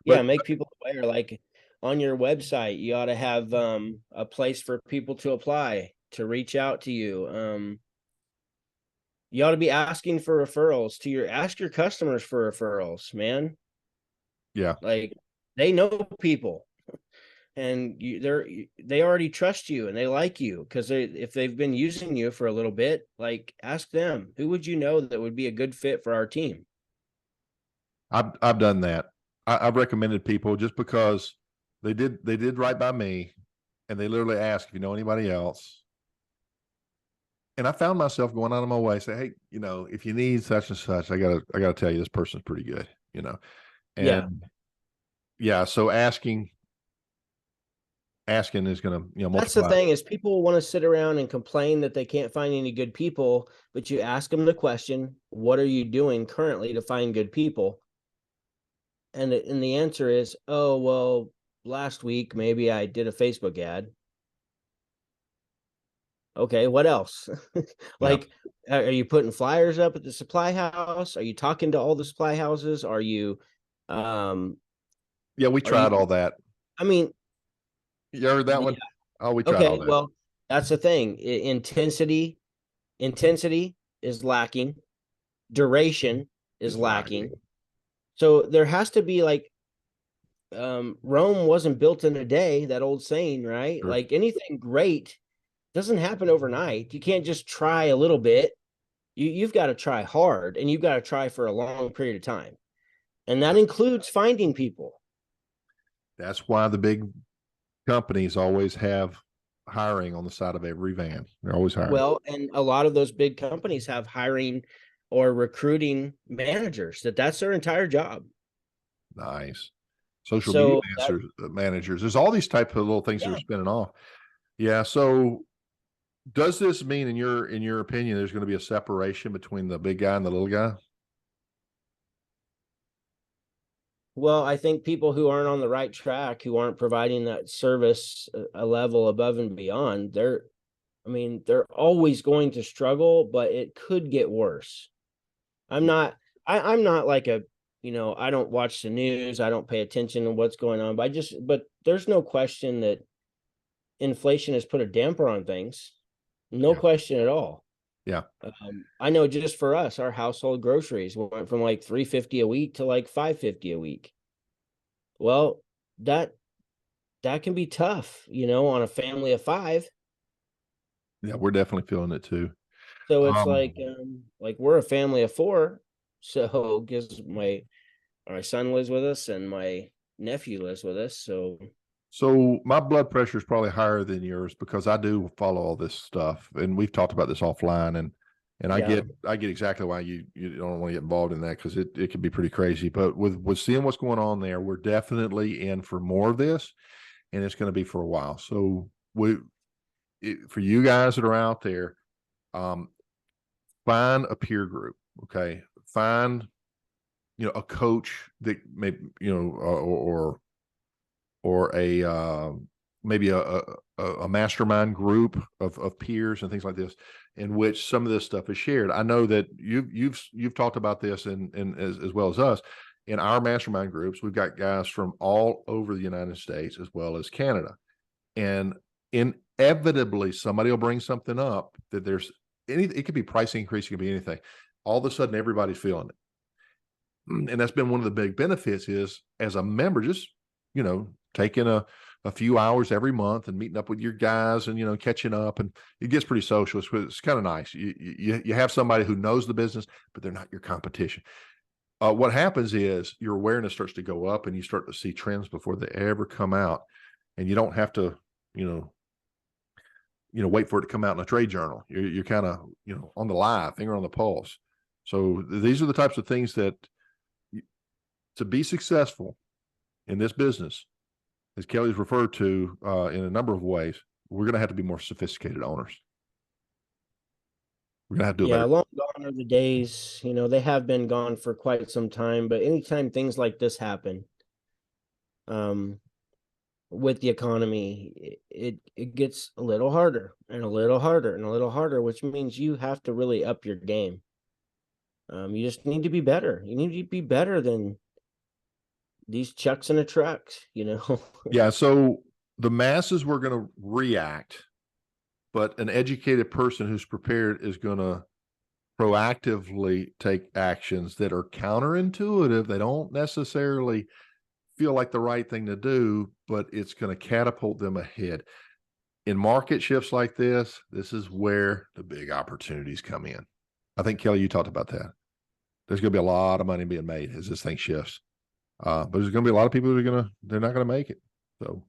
Yeah, But make people aware. Like on your website, you ought to have a place for people to apply, to reach out to you. You ought to be asking for referrals to ask your customers for referrals, man. yeah, Like they know people, and they already trust you and they like you because if they've been using you for a little bit, like ask them, who would you know that would be a good fit for our team? I've done that. I've recommended people just because they did right by me, and they literally ask if you know anybody else. And I found myself going out of my way, say, hey, if you need such and such, I gotta tell you, this person's pretty good. Yeah. And yeah, so asking is gonna, That's the multiply. thing, is people want to sit around and complain that they can't find any good people, but you ask them the question, what are you doing currently to find good people? And the answer is, oh, well, last week maybe I did a Facebook ad. Okay, what else? Yeah. Like, are you putting flyers up at the supply house? Are you talking to all the supply houses? Um, Yeah, we are you, tried all that. I mean, You heard that yeah, one? Oh, we tried all okay, that. well, that's the thing. Intensity is lacking, duration is Is lacking. lacking. So there has to be like, Rome wasn't built in a day, that old saying, right? Sure. Like anything great doesn't happen overnight. You can't just try a little bit. You've got to try hard, and you've got to try for a long period of time. And that includes finding people. That's why the big companies always have hiring on the side of every van. They're always hiring. Well, and a lot of those big companies have hiring or recruiting managers that's their entire job. Nice. Social media So that, managers. There's all these type of little things that are yeah. spinning off. Yeah. So does this mean, in your opinion, there's going to be a separation between the big guy and the little guy? Well, I think people who aren't on the right track, who aren't providing that service a level above and beyond, they're always going to struggle, but it could get worse. I'm not, I'm not like I don't watch the news. I don't pay attention to what's going on, but there's no question that inflation has put a damper on things. No Yeah. question at all. Yeah. I know just for us, our household groceries went from like 350 a week to like 550 a week. Well, that that can be tough, on a family of five. Yeah. We're definitely feeling it too. So it's Um, like we're a family of four. So because my son lives with us and my nephew lives with us. So so my blood pressure is probably higher than yours because I do follow all this stuff, and we've talked about this offline. And And I get exactly why you don't want to get involved in that, because it can be pretty crazy. But with seeing what's going on there, we're definitely in for more of this, and it's going to be for a while. So for you guys that are out there, find a peer group. Okay, find a coach that may or a maybe a mastermind group of peers and things like this, in which some of this stuff is shared. I know that you've talked about this, and as well as us in our mastermind groups. We've got guys from all over the United States as well as Canada, and inevitably somebody will bring something up that there's it could be price increase, it could be anything. All of a sudden, everybody's feeling it. And that's been one of the big benefits is, as a member, just taking a few hours every month and meeting up with your guys and catching up, and it gets pretty social. It's kind of nice. You have somebody who knows the business, but they're not your competition. What happens is your awareness starts to go up, and you start to see trends before they ever come out, and you don't have to wait for it to come out in a trade journal. You're kind of on the live, finger on the pulse. So these are the types of things that, to be successful in this business, as Kelley's referred to in a number of ways, we're going to have to be more sophisticated owners. We're going to have to do better. Long gone are the days, they have been gone for quite some time, but anytime things like this happen, with the economy, it gets a little harder and a little harder and a little harder, which means you have to really up your game. You just need to be better. You need to be better than these chucks in the trucks, Yeah. So the masses were going to react, but an educated person who's prepared is going to proactively take actions that are counterintuitive. They don't necessarily feel like the right thing to do, but it's going to catapult them ahead. In market shifts like this is where the big opportunities come in. I think, Kelley, you talked about that. There's going to be a lot of money being made as this thing shifts. But there's going to be a lot of people who are they're not going to make it. So,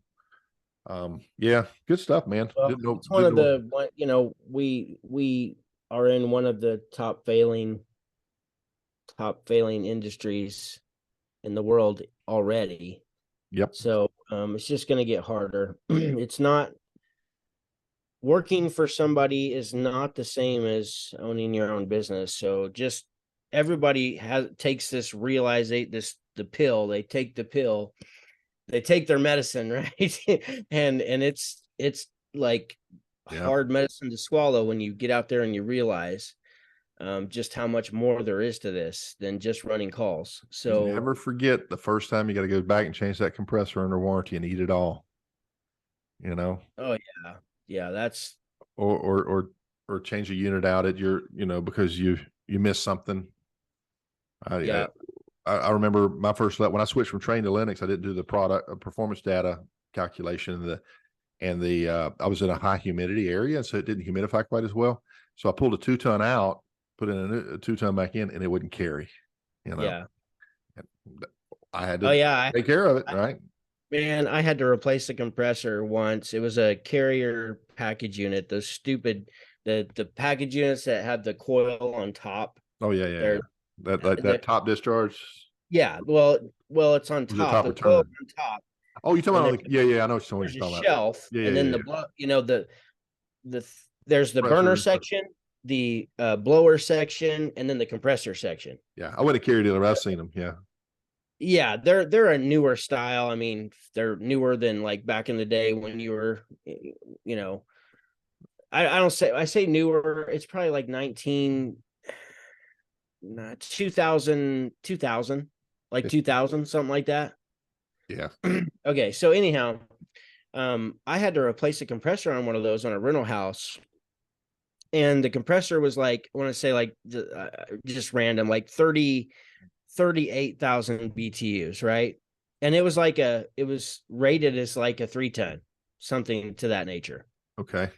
yeah, good stuff, man. Well, it's one of the, we are in one of the top failing industries in the world already. Yep. So, it's just going to get harder. It's not, working for somebody is not the same as owning your own business. So just everybody takes this, the pill, they take the pill, they take their medicine, right? and it's like hard medicine to swallow when you get out there and you realize just how much more there is to this than just running calls. So never forget the first time you got to go back and change that compressor under warranty and eat it all. Oh yeah, that's or change a unit out at your because you missed something. I remember my first when I switched from Train to Linux, I didn't do the product performance data calculation, and I was in a high humidity area, and so it didn't humidify quite as well. So I pulled a 2-ton out, put in a 2-ton back in, and it wouldn't carry. Yeah. I had to take care of it, right? Man, I had to replace the compressor once. It was a Carrier package unit. Those stupid the package units that have the coil on top. Oh yeah. That top discharge. Yeah, well, it's on top. The coil on top. Oh, you're talking about I know what you're talking about. Shelf, and then there's the burner section, the blower section, and then the compressor section. Yeah, I wouldn't have carried it, but I've seen them. Yeah, they're a newer style. I mean, they're newer than like back in the day when you were, I say newer. It's probably like 2000, like 2000, something like that. Yeah. Okay. So anyhow, I had to replace a compressor on one of those on a rental house. And the compressor was like, I want to say like just random, like 38,000 BTUs. Right. And it was it was rated as like a 3-ton, something to that nature. Okay.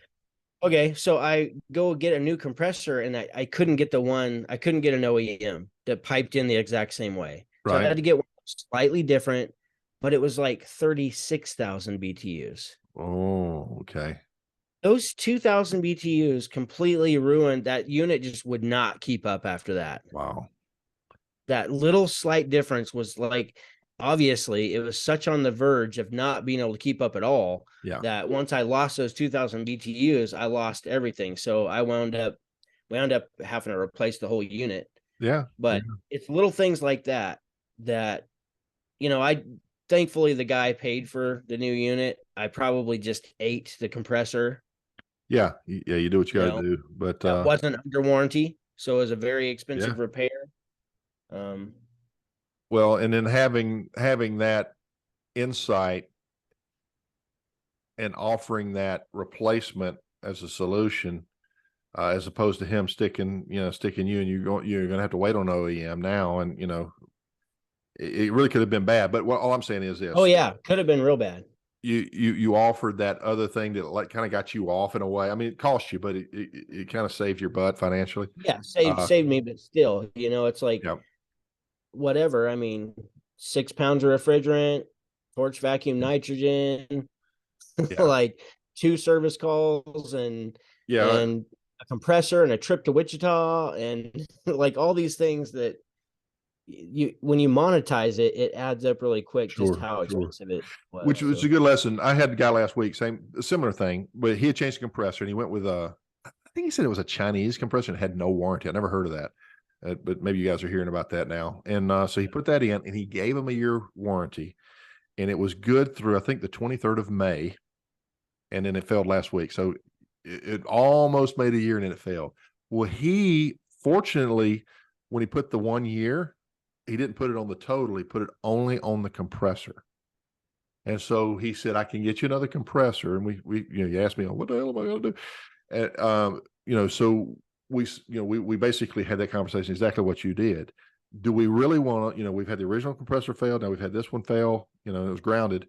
So I go get a new compressor, and I couldn't get an OEM that piped in the exact same way. So I had to get one slightly different, but it was like 36,000 BTUs. Oh, okay. Those 2000 BTUs completely ruined that unit. Just would not keep up after that. Wow. That little slight difference was like, obviously it was such on the verge of not being able to keep up at all Yeah. that once I lost those 2000 BTUs, I lost everything. So I wound up having to replace the whole unit. Yeah. But it's little things like that that, I thankfully the guy paid for the new unit. I probably just ate the compressor. Yeah. Yeah. You do what you got to do. But That wasn't under warranty, so it was a very yeah. expensive repair. Um, Well, and then having that insight and offering that replacement as a solution, as opposed to him sticking you, and you're going to have to wait on OEM now. And, it really could have been bad. But all I'm saying is this. oh yeah, could have been real bad. You offered that other thing that like kind of got you off in a way. I mean, it cost you, but it kind of saved your butt financially. Yeah, saved me, but still, it's like Yeah. whatever. I mean, 6 pounds of refrigerant, torch vacuum nitrogen, Yeah. like 2 service calls and Yeah. and a compressor and a trip to Wichita and like all these things that when you monetize it, it adds up really quick just how expensive it was. Which was a good lesson. I had a guy last week, similar thing, but he had changed the compressor and he went with I think he said it was a Chinese compressor and had no warranty. I never heard of that. But maybe you guys are hearing about that now. And so he put that in and he gave him a year warranty, and it was good through, I think, the 23rd of May. And then it failed last week. So it almost made a year and then it failed. Well, he fortunately, when he put the 1 year, he didn't put it on the total. He put it only on the compressor. And so he said, I can get you another compressor. And you asked me, what the hell am I going to do? And, so we basically had that conversation, exactly what you did. Do we really want to, we've had the original compressor fail. Now we've had this one fail, it was grounded.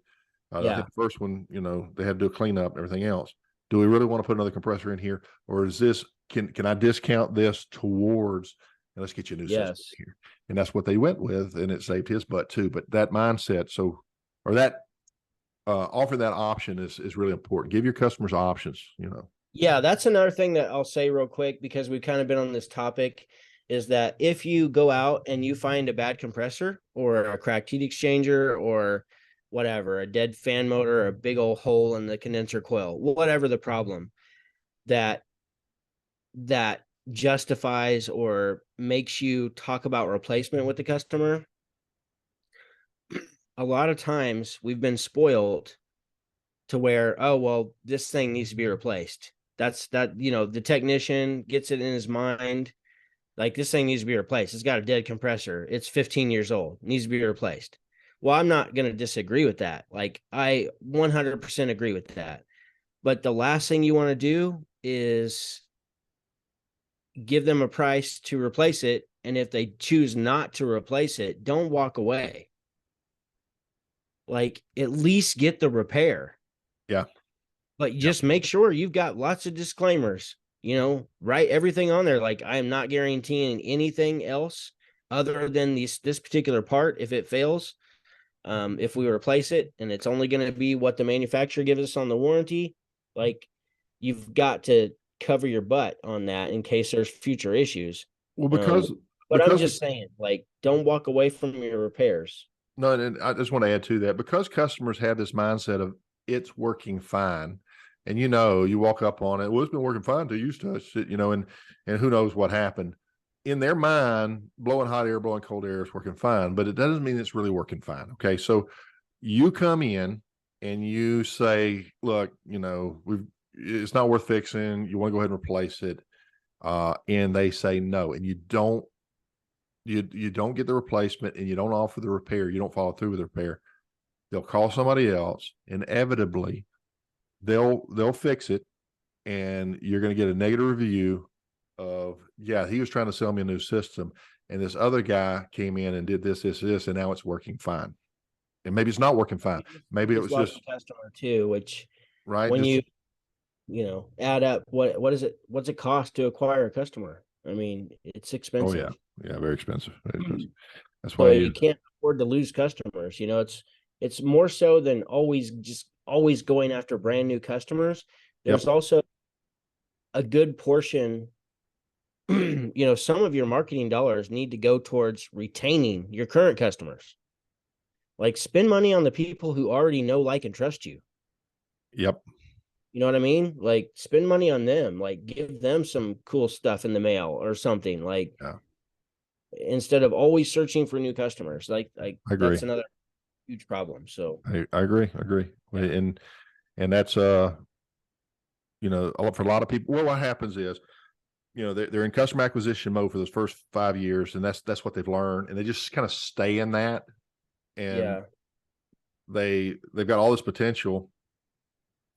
I think the first one, they had to do a cleanup and everything else. Do we really want to put another compressor in here? Or is this, can I discount this towards, and let's get you a new system here? And that's what they went with. And it saved his butt too. But that mindset, offering that option is really important. Give your customers options, Yeah, that's another thing that I'll say real quick, because we've kind of been on this topic, is that if you go out and you find a bad compressor or a cracked heat exchanger or whatever, a dead fan motor, or a big old hole in the condenser coil, whatever the problem, that justifies or makes you talk about replacement with the customer, a lot of times we've been spoiled to where, oh, well, this thing needs to be replaced. The technician gets it in his mind, like, this thing needs to be replaced. It's got a dead compressor. It's 15 years old. It needs to be replaced. Well, I'm not going to disagree with that. Like, I 100% agree with that. But the last thing you want to do is give them a price to replace it. And if they choose not to replace it, don't walk away. Like, at least get the repair. Yeah. But just make sure you've got lots of disclaimers, write everything on there. Like, I am not guaranteeing anything else other than this particular part. If it fails, if we replace it and it's only going to be what the manufacturer gives us on the warranty, like, you've got to cover your butt on that in case there's future issues. Well, but I'm just saying, like, don't walk away from your repairs. No, and I just want to add to that, because customers have this mindset of it's working fine. And, you walk up on it. Well, it's been working fine until you touched it, and who knows what happened. In their mind, blowing hot air, blowing cold air is working fine, but it doesn't mean it's really working fine. Okay. So you come in and you say, look, it's not worth fixing. You want to go ahead and replace it. And they say no. And you don't get the replacement, and you don't offer the repair. You don't follow through with the repair. They'll call somebody else. Inevitably, they'll fix it, and you're going to get a negative review of, yeah, he was trying to sell me a new system, and this other guy came in and did this, and now it's working fine. And maybe it's not working fine. Maybe it was just customer too, which right when you add up what's it cost to acquire a customer? I mean, it's expensive. Oh yeah, very expensive. That's So why you can't afford to lose customers. It's more so than always going after brand new customers. There's also a good portion, some of your marketing dollars need to go towards retaining your current customers. Like spend money on the people who already know, like, and trust you. Yep. You know what I mean? Like spend money on them, like give them some cool stuff in the mail or something, like Yeah. instead of always searching for new customers. Like I agree. that's another huge problem. So I agree. I agree. Yeah. And that's for a lot of people. Well, what happens is, they're in customer acquisition mode for those first 5 years, and that's what they've learned, and they just kind of stay in that, and yeah, they've got all this potential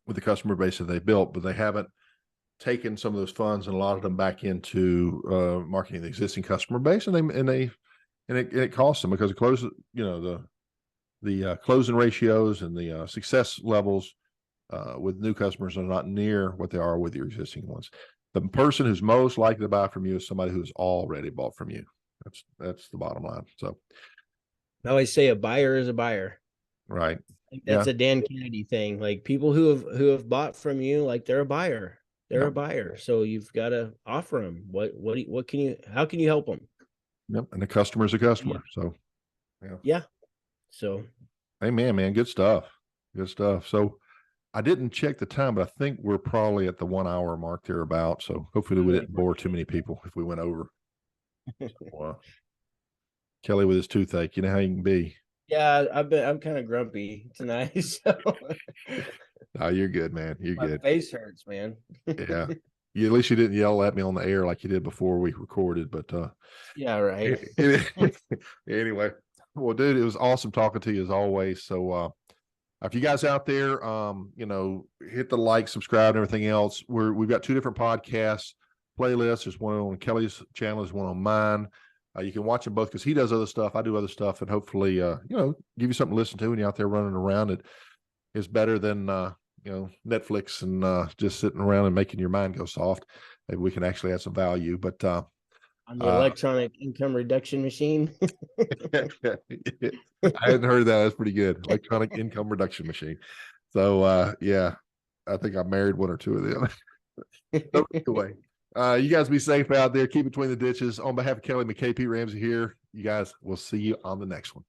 with the customer base that they built, but they haven't taken some of those funds and allotted them back into marketing the existing customer base, and it costs them because it closes, the closing ratios and the success levels with new customers are not near what they are with your existing ones. The person who's most likely to buy from you is somebody who's already bought from you. That's the bottom line. So I always say a buyer is a buyer. right. Like that's a Dan Kennedy thing. Like people who have bought from you, like they're a buyer. They're Yep. a buyer. So you've got to offer them. How can you help them? Yep. And the customer's a customer. So Yeah. So amen, man. Good stuff. Good stuff. So I didn't check the time, but I think we're probably at the 1 hour mark there about. So hopefully we didn't bore too many people if we went over. So, Kelley with his toothache, you know how you can be. yeah, I'm kind of grumpy tonight. So Oh, you're good, man. You're my good. face hurts, man. Yeah. At least you didn't yell at me on the air like you did before we recorded, but Yeah, right. anyway, well, dude, it was awesome talking to you as always. So if you guys out there, hit the like, subscribe, and everything else. We've got 2 different podcasts playlists. There's one on Kelley's channel, there's one on mine. You can watch them both because he does other stuff, I do other stuff, and hopefully, give you something to listen to when you're out there running around. It is better than Netflix and just sitting around and making your mind go soft. Maybe we can actually add some value. But On the electronic income reduction machine. I hadn't heard that. That's pretty good. Electronic income reduction machine. So yeah, I think I married 1 or 2 of them. So anyway, you guys be safe out there. Keep between the ditches. On behalf of Kelley McKay, Pete Ramsey here. You guys, we'll see you on the next one.